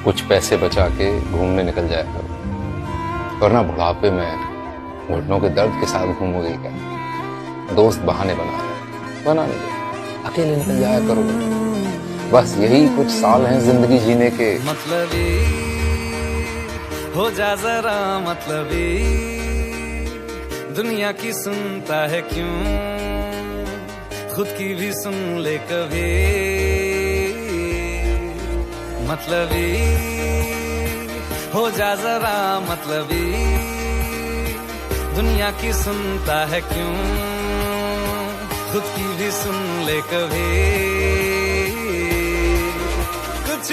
कुछ पैसे बचा के घूमने निकल जाया करो, वरना बुढ़ापे में घुटनों के दर्द के साथ घूमोगे क्या। दोस्त बहाने बनाने दो, अकेले निकल जाया करो। बस यही कुछ साल हैं जिंदगी जीने के। मतलबी हो जा जरा मतलबी, दुनिया की सुनता है क्यों, खुद की भी सुन ले कभी। मतलबी हो जा जरा मतलबी, दुनिया की सुनता है क्यों, खुद की भी सुन ले कभी। कुछ